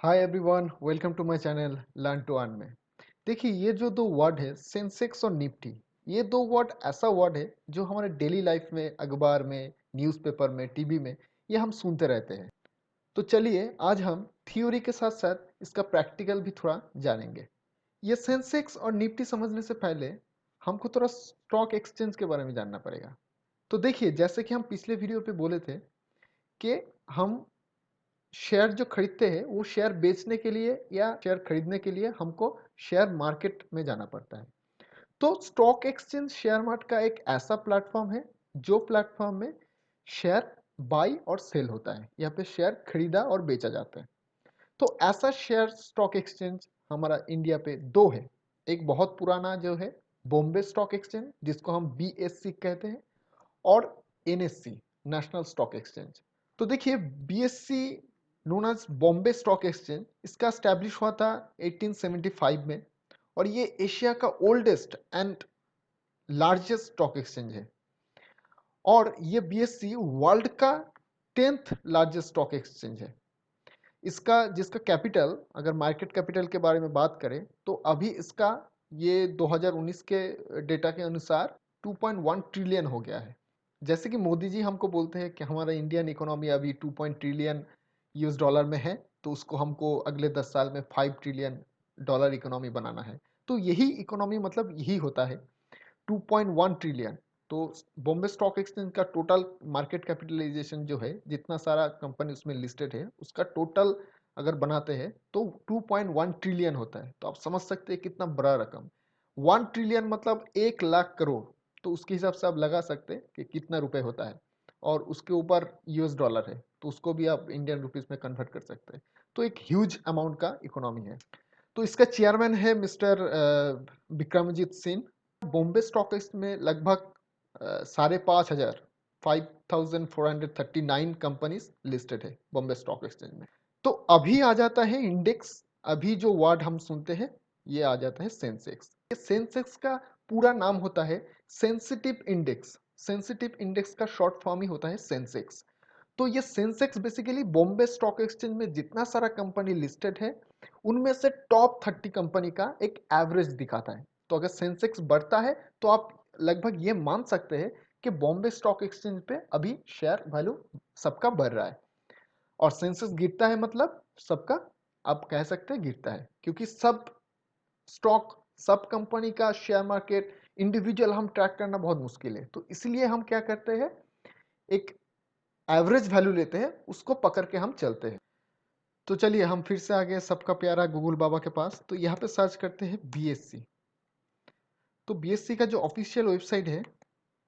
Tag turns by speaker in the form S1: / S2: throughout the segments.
S1: Hi everyone, welcome to my channel learn to earn में। देखिए, ये जो दो वर्ड है सेंसेक्स और निफ्टी, ये दो वर्ड ऐसा वर्ड है जो हमारे डेली लाइफ में, अखबार में, न्यूज़पेपर में, टीवी में ये हम सुनते रहते हैं। तो चलिए आज हम थ्योरी के साथ साथ इसका प्रैक्टिकल भी थोड़ा जानेंगे। ये सेंसेक्स और निफ्टी समझने से पहले हमको थोड़ा स्टॉक एक्सचेंज के बारे में जानना पड़ेगा। तो देखिए, जैसे कि हम पिछले वीडियो पे बोले थे कि हम शेयर जो खरीदते हैं वो शेयर बेचने के लिए या शेयर खरीदने के लिए हमको शेयर मार्केट में जाना पड़ता है। तो स्टॉक एक्सचेंज शेयर मार्केट का एक ऐसा प्लेटफॉर्म है जो प्लेटफॉर्म में शेयर बाई और सेल होता है। यहाँ पे शेयर खरीदा और बेचा जाता है। तो ऐसा शेयर स्टॉक एक्सचेंज हमारा इंडिया पे दो है। एक बहुत पुराना जो है बॉम्बे स्टॉक एक्सचेंज, जिसको हम बीएससी कहते हैं, और एनएससी, नेशनल स्टॉक एक्सचेंज। तो देखिए, BSC known as Bombay stock exchange, इसका स्टैब्लिश हुआ था 1875 में, और ये एशिया का oldest and largest stock exchange है। और ये बीएससी वर्ल्ड का 10th लार्जेस्ट स्टॉक एक्सचेंज है। इसका जिसका कैपिटल, अगर मार्केट कैपिटल के बारे में बात करें तो अभी इसका ये 2019 के डेटा के अनुसार 2.1 ट्रिलियन हो गया है। जैसे कि मोदी जी हमको बोलते हैं कि हमारा इंडियन इकोनॉमी अभी 2 ट्रिलियन यूएस डॉलर में है, तो उसको हमको अगले 10 साल में 5 ट्रिलियन डॉलर इकोनॉमी बनाना है। तो यही इकोनॉमी मतलब यही होता है 2.1 ट्रिलियन। तो बॉम्बे स्टॉक एक्सचेंज का टोटल मार्केट कैपिटलाइजेशन जो है, जितना सारा कंपनी उसमें लिस्टेड है, उसका टोटल अगर बनाते हैं तो 2.1 ट्रिलियन होता है। तो आप समझ सकते हैं कितना बड़ा रकम। 1 ट्रिलियन मतलब 1 लाख करोड़। तो उसके हिसाब से आप लगा सकते हैं कि कितना रुपए होता है। और उसके ऊपर यूएस डॉलर है, तो उसको भी आप इंडियन रुपीस में कन्वर्ट कर सकते हैं। तो एक ह्यूज अमाउंट का इकोनॉमी है। तो इसका चेयरमैन है mister Vikramjit Singh. Bombay stock exchange में लगभग 5,500 5,439 कंपनीज लिस्टेड है बॉम्बे स्टॉक एक्सचेंज में। तो अभी आ जाता है इंडेक्स। अभी जो वर्ड हम सुनते हैं ये आ जाता है सेंसेक्स। ये सेंसेक्स का पूरा नाम होता है सेंसिटिव इंडेक्स। सेंसिटिव इंडेक्स का शॉर्ट फॉर्म ही होता है सेंसेक्स। तो ये Sensex basically Bombay stock exchange में जितना सारा कंपनी लिस्टेड है उनमें से टॉप 30 कंपनी का एक एवरेज दिखाता है। तो अगर सेंसेक्स बढ़ता है तो आप लगभग ये मान सकते हैं कि बॉम्बे स्टॉक एक्सचेंज पे अभी शेयर वैल्यू सबका बढ़ रहा है। और सेंसेक्स गिरता है मतलब सबका, आप कह सकते हैं गिरता है, क्योंकि सब स्टॉक, सब कंपनी का शेयर मार्केट इंडिविजुअल हम ट्रैक करना बहुत मुश्किल है। तो इसलिए हम क्या करते हैं, एक एवरेज वैल्यू लेते हैं, उसको पकड़ के हम चलते हैं। तो चलिए हम फिर से आ गए सबका प्यारा गूगल बाबा के पास। तो यहाँ पे सर्च करते हैं बीएससी। तो बीएससी का जो ऑफिशियल वेबसाइट है,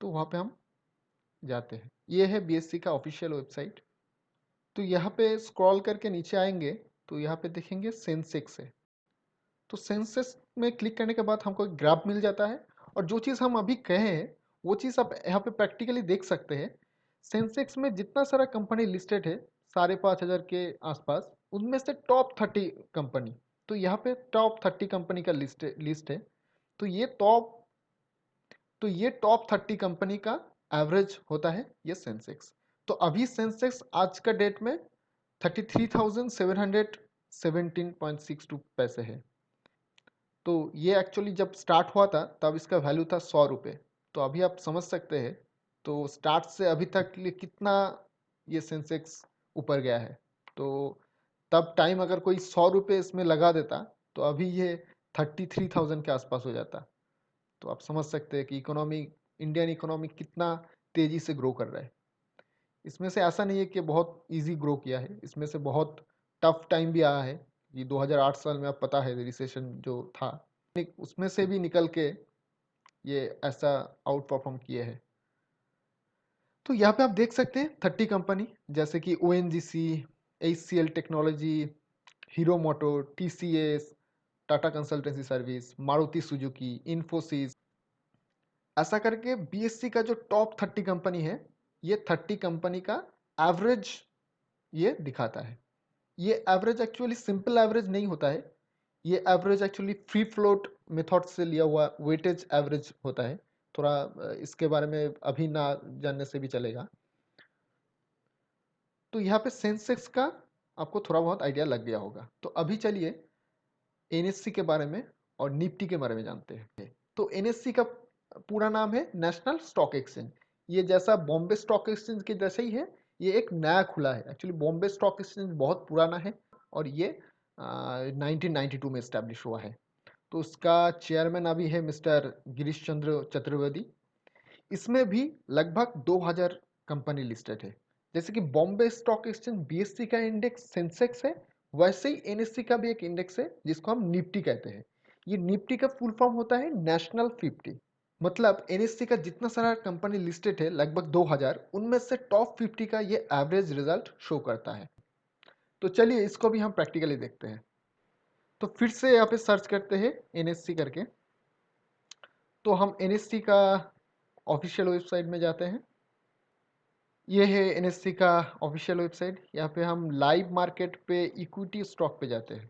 S1: तो वहाँ पे हम जाते हैं। ये है बीएससी का ऑफिशियल वेबसाइट। तो यहाँ पे स्क्रॉल करके नीचे आएंगे तो यहाँ पे देखेंगे सेंसेक्स है। तो सेंसेक्स में क्लिक करने के बाद हमको एक ग्राफ मिल जाता है। और जो चीज़ हम अभी कहे हैं वो चीज़ आप यहाँ पे प्रैक्टिकली देख सकते हैं। सेंसेक्स में जितना सारा कंपनी लिस्टेड है 5,500 के आसपास, उनमें से टॉप 30 कंपनी, तो यहाँ पे टॉप 30 कंपनी का लिस्ट है। तो ये टॉप 30 कंपनी का एवरेज होता है ये सेंसेक्स। तो अभी सेंसेक्स आज का डेट में 33,717.62 पैसे है। तो ये एक्चुअली जब स्टार्ट हुआ था तब इसका वैल्यू था 100 रुपये। तो अभी आप समझ सकते हैं तो स्टार्ट से अभी तक लिए कितना ये सेंसेक्स ऊपर गया है। तो तब टाइम अगर कोई 100 रुपये इसमें लगा देता तो अभी ये 33,000 के आसपास हो जाता। तो आप समझ सकते हैं कि इकोनॉमी, इंडियन इकोनॉमी कितना तेज़ी से ग्रो कर रहा है। इसमें से ऐसा नहीं है कि बहुत इजी ग्रो किया है, इसमें से बहुत टफ टाइम भी आया है। ये 2008 साल में, आप पता है रिसेशन जो था, उसमें से भी निकल के ये ऐसा आउट परफॉर्म किए हैं। तो यहाँ पे आप देख सकते हैं 30 कंपनी, जैसे कि O N G C, H C L technology, Hero Moto, T C S, Tata consultancy service, Maruti Suzuki, Infosys, ऐसा करके बीएससी का जो टॉप 30 कंपनी है, ये 30 कंपनी का एवरेज ये दिखाता है। ये एवरेज एक्चुअली सिंपल एवरेज नहीं होता है। ये average actually free float method से लिया हुआ वेटेज एवरेज होता है। थोड़ा इसके बारे में अभी ना जानने से भी चलेगा। तो यहाँ पे सेंसेक्स का आपको थोड़ा बहुत आइडिया लग गया होगा। तो अभी चलिए एनएससी के बारे में और निफ्टी के बारे में जानते हैं। तो एनएससी का पूरा नाम है नेशनल स्टॉक एक्सचेंज। ये जैसा बॉम्बे स्टॉक एक्सचेंज के जैसा ही है, ये एक नया खुला है। एक्चुअली बॉम्बे स्टॉक एक्सचेंज बहुत पुराना है और ये 1992 में इस्टेब्लिश हुआ है। तो उसका चेयरमैन अभी है मिस्टर गिरीश चंद्र चतुर्वेदी। इसमें भी लगभग 2000 कंपनी लिस्टेड है। जैसे कि बॉम्बे स्टॉक एक्सचेंज बीएससी का इंडेक्स सेंसेक्स है, वैसे ही एनएससी का भी एक इंडेक्स है जिसको हम निफ्टी कहते हैं। ये निफ्टी का फुल फॉर्म होता है नेशनल 50। मतलब एनएससी का जितना सारा कंपनी लिस्टेड है लगभग 2000, उनमें से टॉप 50 का ये एवरेज रिजल्ट शो करता है। तो चलिए इसको भी हम प्रैक्टिकली देखते हैं। तो फिर से यहाँ पे सर्च करते हैं एनएससी करके। तो हम एनएससी का ऑफिशियल वेबसाइट में जाते हैं। ये है एनएससी का ऑफिशियल वेबसाइट। यहाँ पे हम लाइव मार्केट पे इक्विटी स्टॉक पे जाते हैं।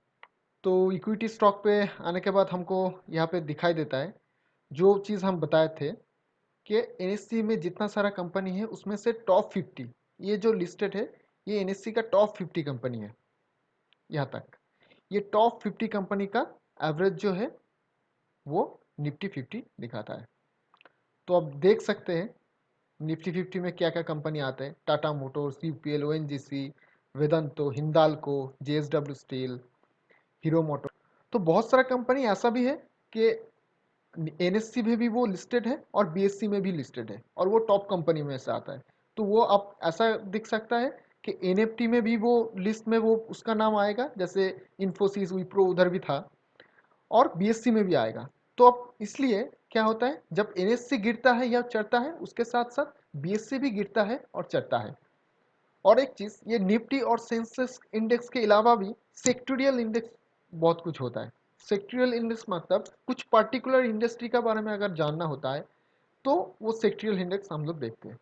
S1: तो इक्विटी स्टॉक पे आने के बाद हमको यहाँ पे दिखाई देता है जो चीज़ हम बताए थे कि एनएससी में जितना सारा कंपनी है उसमें से टॉप 50 ये जो लिस्टेड है, ये एनएससी का टॉप 50 कंपनी है। यहाँ तक ये टॉप 50 कंपनी का एवरेज जो है वो निफ्टी 50 दिखाता है। तो आप देख सकते हैं निफ्टी 50 में क्या क्या कंपनी आते हैं। Tata Motors, UPL, ONGC, Vedanta, Hindalco, JSW steel, Hero motor. तो बहुत सारा कंपनी ऐसा भी है कि एनएससी में भी वो लिस्टेड है और बीएससी में भी लिस्टेड है और वो टॉप कंपनी में से आता है। तो वो आप ऐसा दिख सकता है कि एनएफटी में भी वो लिस्ट में वो उसका नाम आएगा, जैसे इन्फोसिस, विप्रो उधर भी था, और बीएससी में भी आएगा। तो अब इसलिए क्या होता है जब एनएससी गिरता है या चढ़ता है उसके साथ साथ बीएससी भी गिरता है और चढ़ता है। और एक चीज, ये निफ्टी और सेंसेक्स इंडेक्स के अलावा भी सेक्टोरियल इंडेक्स बहुत कुछ होता है। सेक्टोरियल इंडेक्स मतलब कुछ पर्टिकुलर इंडस्ट्री के बारे में अगर जानना होता है तो वो सेक्टोरियल इंडेक्स हम लोग देखते हैं।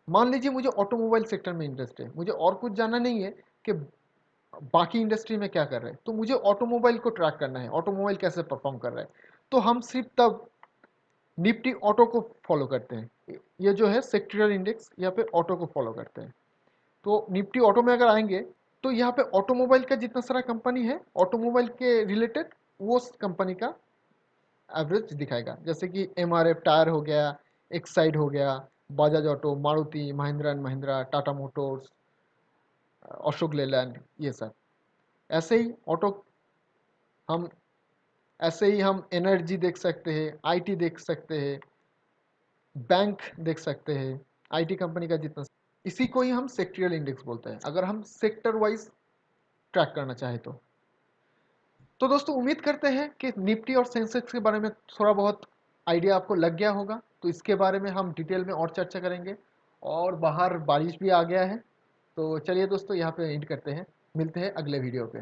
S1: मान लीजिए मुझे ऑटोमोबाइल सेक्टर में इंटरेस्ट है, मुझे और कुछ जानना नहीं है कि बाकी इंडस्ट्री में क्या कर रहे हैं, तो मुझे ऑटोमोबाइल को ट्रैक करना है, ऑटोमोबाइल कैसे परफॉर्म कर रहा है। तो हम सिर्फ तब निफ्टी ऑटो को फॉलो करते हैं। ये जो है सेक्टोरियल इंडेक्स, यहाँ पे ऑटो को फॉलो करते हैं। तो निफ्टी ऑटो में अगर आएंगे तो यहाँ पे ऑटोमोबाइल का जितना सारा कंपनी है ऑटोमोबाइल के रिलेटेड वो कंपनी का एवरेज दिखाएगा। जैसे कि एमआरएफ टायर हो गया, एक्साइड हो गया, Bajaj auto, Maruti, Mahindra and Mahindra, Tata Motors, Ashok Leyland, ये सब। ऐसे ही ऑटो हम ऐसे ही हम एनर्जी देख सकते हैं, आईटी देख सकते हैं, बैंक देख सकते हैं, आईटी कंपनी का जितना। इसी को ही हम सेक्टरियल इंडेक्स बोलते हैं अगर हम सेक्टर वाइज ट्रैक करना चाहे तो दोस्तों उम्मीद करते हैं कि निफ्टी और सेंसेक्स के बारे में थोड़ा बहुत आइडिया आपको लग गया होगा। तो इसके बारे में हम डिटेल में और चर्चा करेंगे। और बाहर बारिश भी आ गया है। तो चलिए दोस्तों यहाँ पे एंड करते हैं, मिलते हैं अगले वीडियो पे।